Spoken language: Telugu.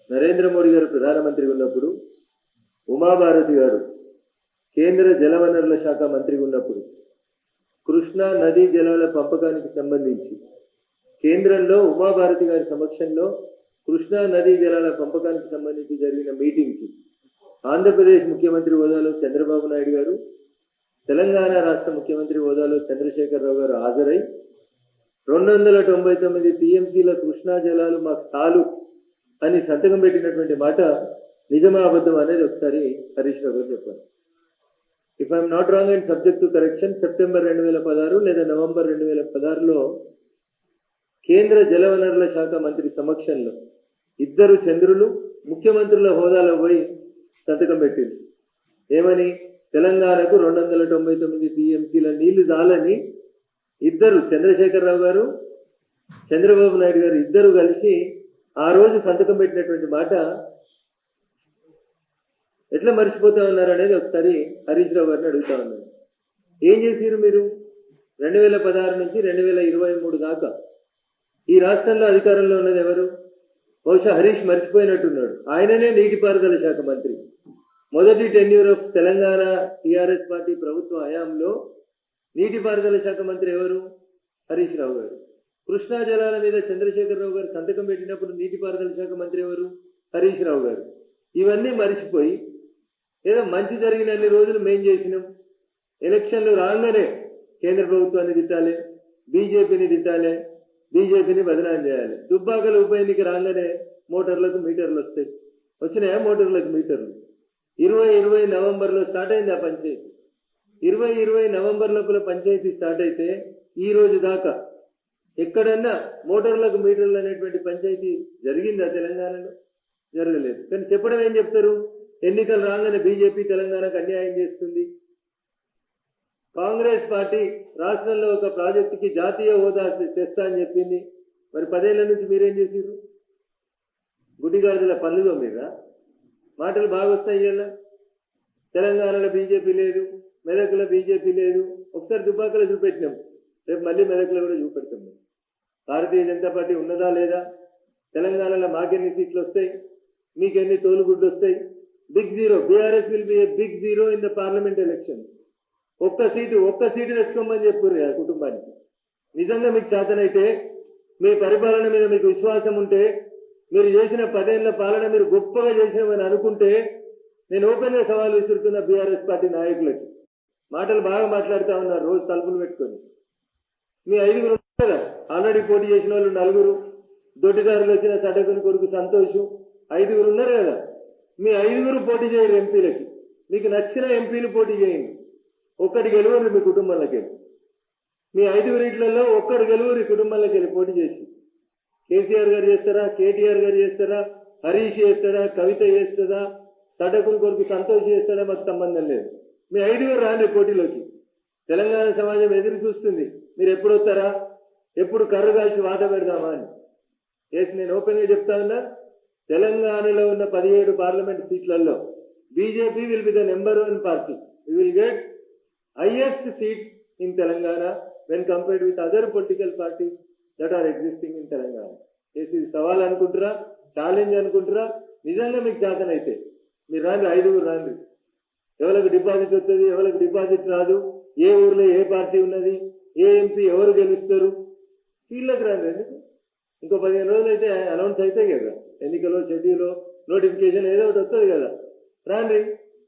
నరేంద్ర మోడీ గారు ప్రధానమంత్రి ఉన్నప్పుడు, ఉమాభారతి గారు కేంద్ర జలవనరుల శాఖ మంత్రి ఉన్నప్పుడు కృష్ణా నదీ జలాల పంపకానికి సంబంధించి కేంద్రంలో ఉమాభారతి గారి సమక్షంలో కృష్ణా నదీ జలాల పంపకానికి సంబంధించి జరిగిన మీటింగ్కి ఆంధ్రప్రదేశ్ ముఖ్యమంత్రి హోదాలో చంద్రబాబు నాయుడు గారు, తెలంగాణ రాష్ట్ర ముఖ్యమంత్రి హోదాలో చంద్రశేఖరరావు గారు హాజరై 299 టీఎంసీల కృష్ణా జలాలు మాకు చాలు అని సంతకం పెట్టినటువంటి మాట నిజమా అబద్ధం అనేది ఒకసారి హరీష్ రావు గారు చెప్పారు. If I'm not wrong and subject to correction, September 2016 లేదా నవంబర్ 2016లో కేంద్ర జలవనరుల శాఖ మంత్రి సమక్షంలో ఇద్దరు చంద్రులు ముఖ్యమంత్రుల హోదాలో పోయి సంతకం పెట్టింది. ఏమని? తెలంగాణకు 299 టీఎంసీల నీళ్లు చాలని ఇద్దరు, చంద్రశేఖరరావు గారు, చంద్రబాబు నాయుడు గారు ఇద్దరు కలిసి ఆ రోజు సంతకం పెట్టినటువంటి మాట ఎట్లా మర్చిపోతా ఉన్నారు అనేది ఒకసారి హరీష్ రావు గారిని అడుగుతా ఉన్నారు. ఏం చేసిరు మీరు? 2016 నుంచి 2023 దాకా ఈ రాష్ట్రంలో అధికారంలో ఉన్నది ఎవరు? బహుశా హరీష్ మర్చిపోయినట్టున్నాడు. ఆయననే నీటిపారుదల శాఖ మంత్రి. మొదటి tenure of Telangana TRS party ప్రభుత్వ హయాంలో నీటిపారుదల శాఖ మంత్రి ఎవరు? హరీష్ రావు గారు. కృష్ణా జలాల మీద చంద్రశేఖరరావు గారు సంతకం పెట్టినప్పుడు నీటిపారుదల శాఖ మంత్రి ఎవరు? హరీష్ రావు గారు. ఇవన్నీ మరిచిపోయి ఏదో మంచి జరిగిన అన్ని రోజులు మేం చేసినాం, ఎలక్షన్లు రాగానే కేంద్ర ప్రభుత్వాన్ని తిట్టాలి, బీజేపీని తిట్టాలి, బీజేపీని బదనాం చేయాలి. దుబ్బాకల ఉప ఎన్నిక రాగానే మోటార్లకు మీటర్లు వస్తాయి. వచ్చినాయా మోటార్లకు మీటర్లు? 2020 నవంబర్లో స్టార్ట్ అయింది ఆ పంచాయతీ. 2020 నవంబర్ లోపల పంచాయతీ స్టార్ట్ అయితే ఈ రోజు దాకా ఎక్కడన్నా మోటార్లకు మీటర్లు అనేటువంటి పంచాయతీ జరిగిందా తెలంగాణలో? జరగలేదు. కానీ చెప్పడం ఏం చెప్తారు? ఎన్నికలు రాగానే బీజేపీ తెలంగాణకు అన్యాయం చేస్తుంది. కాంగ్రెస్ పార్టీ రాష్ట్రంలో ఒక ప్రాజెక్టుకి జాతీయ హోదా తెస్తా అని చెప్పింది. మరి 10 ఏళ్ల నుంచి మీరేం చేసిర్రు? గుడ్డిగాడిదల పనులు మీద మాటలు బాగా వస్తాయి. ఇలా తెలంగాణలో బీజేపీ లేదు, మెదక్లో బీజేపీ లేదు. ఒకసారి దుబ్బాకలో చూపెట్టినాం, రేపు మళ్ళీ మెదక్లో కూడా చూపెడతాం. భారతీయ జనతా పార్టీ ఉన్నదా లేదా? తెలంగాణలో మాకెన్ని సీట్లు వస్తాయి, మీకెన్ని తోలుగుడ్లు వస్తాయి? Big zero. BRS will be a big zero in the parliament elections. ఒక్క సీటు తెచ్చుకోమని చెప్పుర్రు ఆ కుటుంబానికి. నిజంగా మీకు చేతనైతే, మీ పరిపాలన మీద మీకు విశ్వాసం ఉంటే, మీరు చేసిన 10 ఏళ్ల పాలన మీరు గొప్పగా చేసినామని అనుకుంటే, నేను ఓపెన్ గా సవాల్ విసురుతున్న బీఆర్ఎస్ పార్టీ నాయకులకి. మాటలు బాగా మాట్లాడుతూ ఉన్నారు రోజు తలుపులు పెట్టుకొని. మీ 5 ఉన్నారు కదా, ఆల్రెడీ పోటీ చేసిన వాళ్ళు 4, దొడ్డిదారులు వచ్చిన సడకుని కొడుకు సంతోష్, 5 ఉన్నారు కదా. మీ 5 పోటీ చేయరు ఎంపీలకి. మీకు నచ్చిన ఎంపీలు పోటీ చేయండి. ఒక్కటి గెలువరు మీ కుటుంబంలోకి వెళ్ళి. మీ 5 ఇళ్లలో ఒక్కడు గెలువరు ఈ కుటుంబంలోకి వెళ్ళి పోటీ చేసి. కేసీఆర్ గారు చేస్తారా, కేటీఆర్ గారు చేస్తారా, హరీష్ చేస్తాడా, కవిత చేస్తుందా, సడకుని కొడుకు సంతోష్ చేస్తాడా, మాకు సంబంధం లేదు. మీ 5 రాండి పోటీలోకి. తెలంగాణ సమాజం ఎదురు చూస్తుంది. మీరు ఎప్పుడు వస్తారా, ఎప్పుడు కర్రు కాల్చి వాత పెడదామా అని. కేసు నేను ఓపెన్ గా చెప్తా ఉన్నా, తెలంగాణలో ఉన్న 17 పార్లమెంట్ సీట్లలో BJP will be the number 1 party. We will get highest seats in Telangana when compared with other political parties that are existing in Telangana. Case ఇది సవాల్ అనుకుంటారా, ఛాలెంజ్ అనుకుంటారా? నిజంగా మీకు చేతనైతే మీరు రాండి, 5 రాండి. ఎవరికి డిపాజిట్ వస్తుంది, ఎవరికి డిపాజిట్ రాదు, ఏ ఊర్లో ఏ పార్టీ ఉన్నది, ఏ ఎంపీ ఎవరు గెలుస్తారు, ఫీల్డ్లోకి రాండి. ఎందుకు? ఇంకో 15 రోజులు అయితే అనౌన్స్ అవుతాయి కదా, ఎన్నికలో షెడ్యూలో నోటిఫికేషన్ ఏదో ఒకటి వస్తుంది కదా. రాండి.